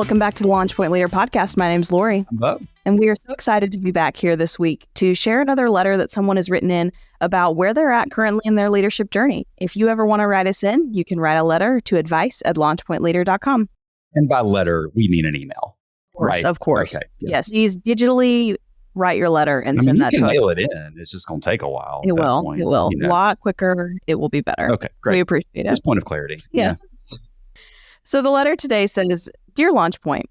Welcome back to the Launch Point Leader podcast. My name's Lori. I'm Bo. And we are so excited to be back here this week to share another letter that someone has written in about where they're at currently in their leadership journey. If you ever want to write us in, you can write a letter to advice@launchpointleader.com. And by letter, we mean an email. Of course. Okay, yeah. Yes. Please digitally write your letter and send that to us. You can mail it in. It's just going to take a while. It will. A lot quicker. It will be better. Okay, great. We appreciate it. Just point of clarity. Yeah. So the letter today says, Dear Launch Point,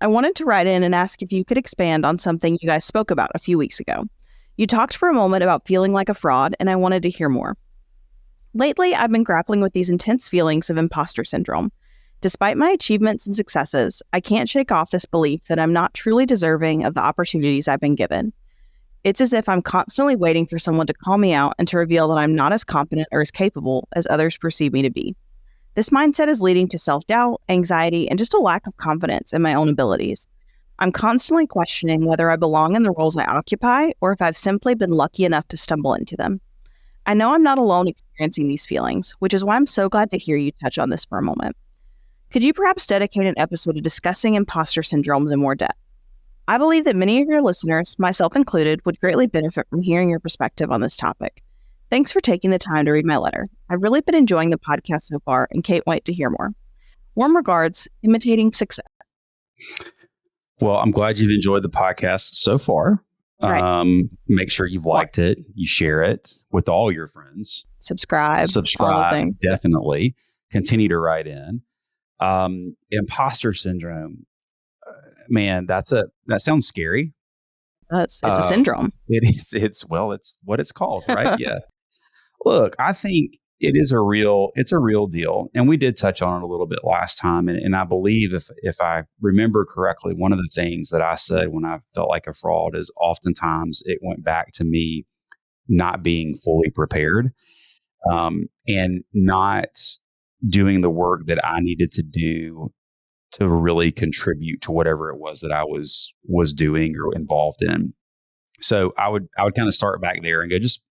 I wanted to write in and ask if you could expand on something you guys spoke about a few weeks ago. You talked for a moment about feeling like a fraud, and I wanted to hear more. Lately, I've been grappling with these intense feelings of imposter syndrome. Despite my achievements and successes, I can't shake off this belief that I'm not truly deserving of the opportunities I've been given. It's as if I'm constantly waiting for someone to call me out and to reveal that I'm not as competent or as capable as others perceive me to be. This mindset is leading to self-doubt, anxiety, and just a lack of confidence in my own abilities. I'm constantly questioning whether I belong in the roles I occupy or if I've simply been lucky enough to stumble into them. I know I'm not alone experiencing these feelings, which is why I'm so glad to hear you touch on this for a moment. Could you perhaps dedicate an episode to discussing imposter syndromes in more depth? I believe that many of your listeners, myself included, would greatly benefit from hearing your perspective on this topic. Thanks for taking the time to read my letter. I've really been enjoying the podcast so far and can't wait to hear more. Warm regards, Imitating Success. Well, I'm glad you've enjoyed the podcast so far. Right. Make sure you've liked it. You share it with all your friends. Subscribe. Definitely. Continue to write in. Imposter syndrome, man, that sounds scary. It's a syndrome. It is. It's what it's called, right? Yeah. Look, I think it's a real deal. And we did touch on it a little bit last time. And I believe if I remember correctly, one of the things that I said when I felt like a fraud is oftentimes it went back to me not being fully prepared, and not doing the work that I needed to do to really contribute to whatever it was that I was doing or involved in. So I would kind of start back there and go, just,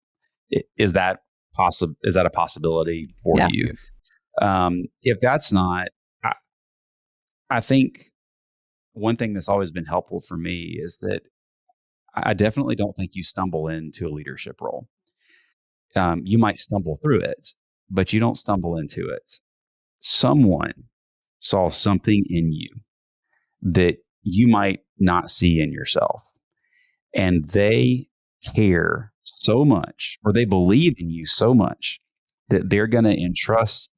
is that a possibility for you? If that's not, I think one thing that's always been helpful for me is that I definitely don't think you stumble into a leadership role. You might stumble through it, but you don't stumble into it. Someone saw something in you that you might not see in yourself, and they care so much, or they believe in you so much, that they're going to entrust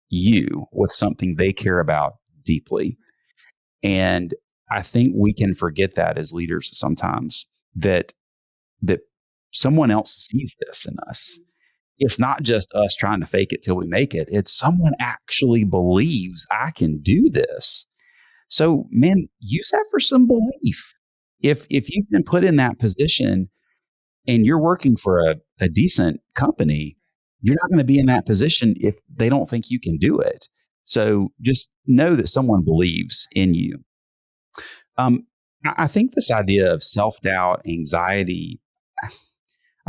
you with something they care about deeply. And I think we can forget that as leaders sometimes, that someone else sees this in us. It's not just us trying to fake it till we make it. It's someone actually believes I can do this. So, man, use that for some belief. If you've been put in that position and you're working for a decent company, you're not going to be in that position if they don't think you can do it. So just know that someone believes in you. I think this idea of self-doubt, anxiety,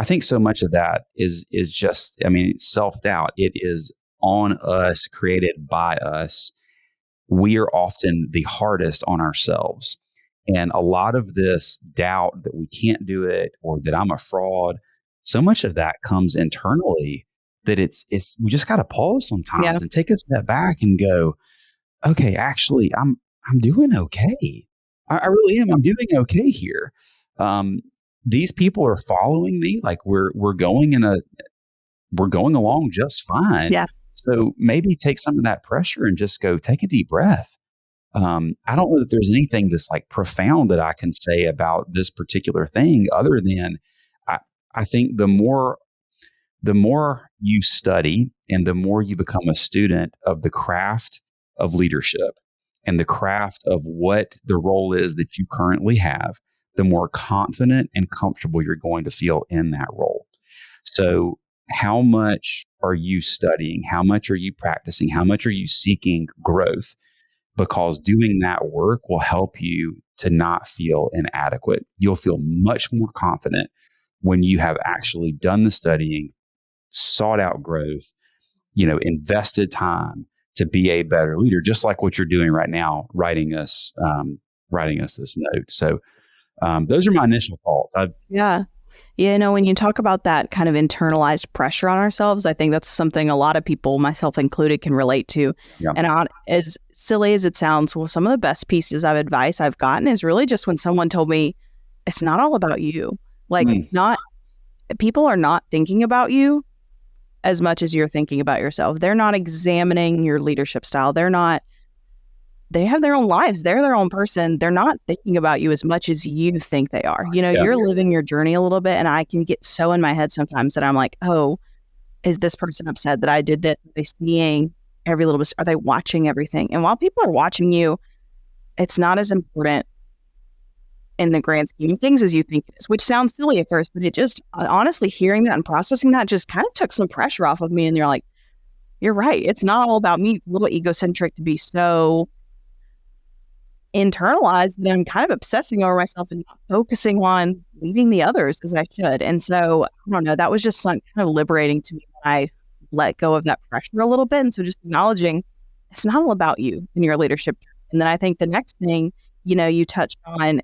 I think so much of that is just, self-doubt. It is on us, created by us. We are often the hardest on ourselves. And a lot of this doubt that we can't do it or that I'm a fraud, so much of that comes internally that we just got to pause sometimes and take a step back and go, okay, actually, I'm doing okay. I really am. I'm doing okay here. These people are following me. Like we're going along just fine. Yeah. So maybe take some of that pressure and just go take a deep breath. I don't know that there's anything that's like profound that I can say about this particular thing other than I think the more you study and the more you become a student of the craft of leadership and the craft of what the role is that you currently have, the more confident and comfortable you're going to feel in that role. So how much are you studying? How much are you practicing? How much are you seeking growth? Because doing that work will help you to not feel inadequate. You'll feel much more confident when you have actually done the studying, sought out growth, invested time to be a better leader, just like what you're doing right now, writing us this note. So those are my initial thoughts. Yeah. Yeah, when you talk about that kind of internalized pressure on ourselves, I think that's something a lot of people, myself included, can relate to. Yeah. And as silly as it sounds, well, some of the best pieces of advice I've gotten is really just when someone told me, it's not all about you. Like, not people are not thinking about you as much as you're thinking about yourself. They're not examining your leadership style. They have their own lives. They're their own person. They're not thinking about you as much as you think they are. You're living your journey a little bit. And I can get so in my head sometimes that I'm like, oh, is this person upset that I did this? Are they seeing every little bit? Are they watching everything? And while people are watching you, it's not as important in the grand scheme of things as you think it is, which sounds silly at first, but it just, honestly, hearing that and processing that just kind of took some pressure off of me. And you're like, you're right. It's not all about me. It's a little egocentric to be so internalized that I'm kind of obsessing over myself and not focusing on leading the others as I should. And so, I don't know, that was just kind of liberating to me when I let go of that pressure a little bit. And so just acknowledging it's not all about you and your leadership. And then I think the next thing, you touched on,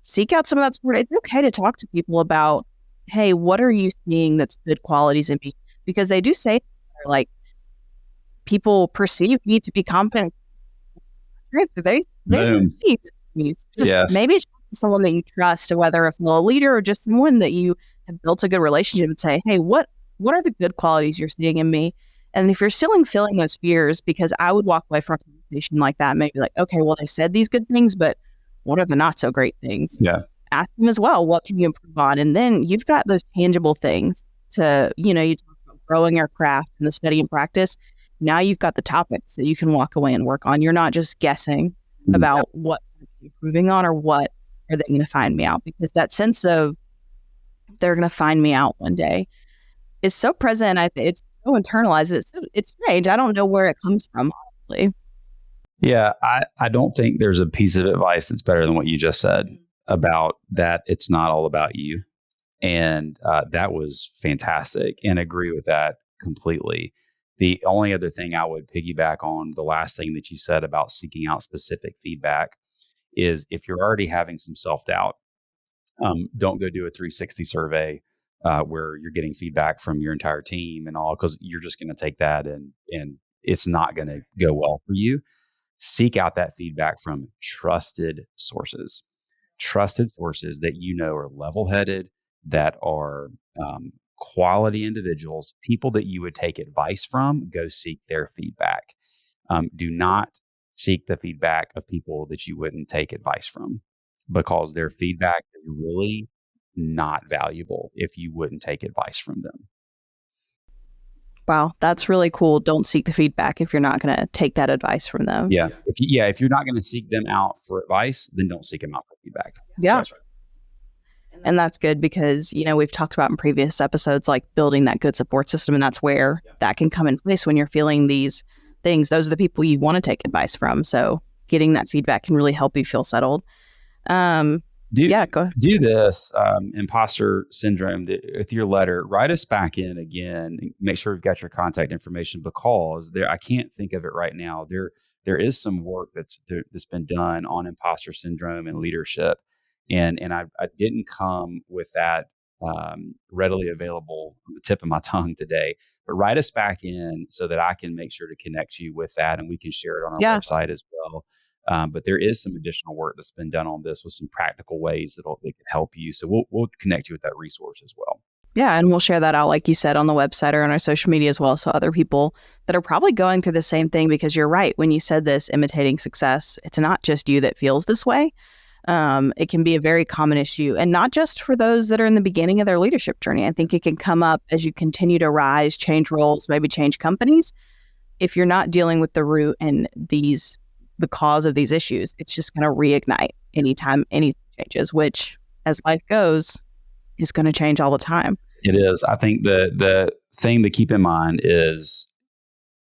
seek out some of that support. It's okay to talk to people about, hey, what are you seeing that's good qualities in me? Because they do say, like, people perceive me to be competent. They see me. Maybe it's someone that you trust, whether a fellow leader or just someone that you have built a good relationship, and say, hey, what are the good qualities you're seeing in me? And if you're still feeling those fears, because I would walk away from a conversation like that, maybe like, okay, well, they said these good things, but what are the not so great things? Yeah. Ask them as well, what can you improve on? And then you've got those tangible things to, you talk about growing your craft and the study and practice. Now you've got the topics that you can walk away and work on. You're not just guessing about what you're improving on or what are they going to find me out, because that sense of they're going to find me out one day is so present. It's so internalized. It's strange. I don't know where it comes from, honestly. Yeah, I don't think there's a piece of advice that's better than what you just said about that. It's not all about you. And that was fantastic, and agree with that completely. The only other thing I would piggyback on the last thing that you said about seeking out specific feedback is, if you're already having some self-doubt, don't go do a 360 survey where you're getting feedback from your entire team and all, because you're just going to take that and it's not going to go well for you. Seek out that feedback from trusted sources that are level-headed, that are quality individuals, people that you would take advice from. Go seek their feedback. Do not seek the feedback of people that you wouldn't take advice from, because their feedback is really not valuable if you wouldn't take advice from them. Wow, that's really cool. Don't seek the feedback if you're not going to take that advice from them. Yeah. If you're not going to seek them out for advice, then don't seek them out for feedback. Yeah. So and that's good, because, we've talked about in previous episodes, like building that good support system. And that's where that can come in place when you're feeling these things. Those are the people you want to take advice from. So getting that feedback can really help you feel settled. Do this imposter syndrome with your letter. Write us back in again. Make sure we've got your contact information, because I can't think of it right now. There is some work that's been done on imposter syndrome and leadership, and I didn't come with that readily available on the tip of my tongue today. But write us back in so that I can make sure to connect you with that, and we can share it on our website as well. But there is some additional work that's been done on this with some practical ways that can help you. So we'll connect you with that resource as well. Yeah, and we'll share that out, like you said, on the website or on our social media as well. So other people that are probably going through the same thing, because you're right. When you said this, imitating success, it's not just you that feels this way. It can be a very common issue, and not just for those that are in the beginning of their leadership journey. I think it can come up as you continue to rise, change roles, maybe change companies. If you're not dealing with the root and the cause of these issues, it's just going to reignite anytime anything changes, which, as life goes, is going to change all the time. It is. I think the thing to keep in mind is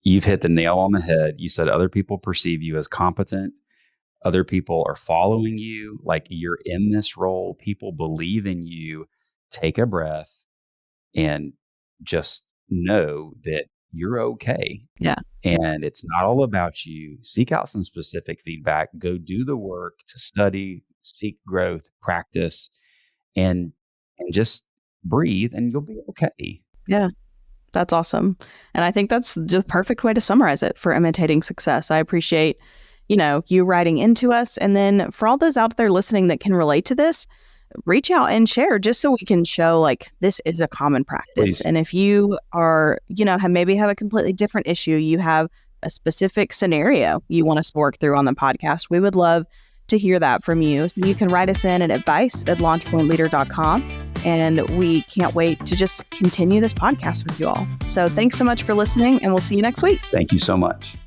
you've hit the nail on the head. You said other people perceive you as competent. Other people are following you. Like, you're in this role. People believe in you. Take a breath and just know that you're okay. Yeah. And it's not all about you. Seek out some specific feedback. Go do the work to study, seek growth, practice, and just breathe, and you'll be okay. Yeah. That's awesome. And I think that's the perfect way to summarize it for imitating success. I appreciate, you writing into us. And then for all those out there listening that can relate to this, reach out and share just so we can show like this is a common practice. Please. And if you are, maybe have a completely different issue, you have a specific scenario you want us to work through on the podcast, we would love to hear that from you. So you can write us in at advice@launchpointleader.com. And we can't wait to just continue this podcast with you all. So thanks so much for listening, and we'll see you next week. Thank you so much.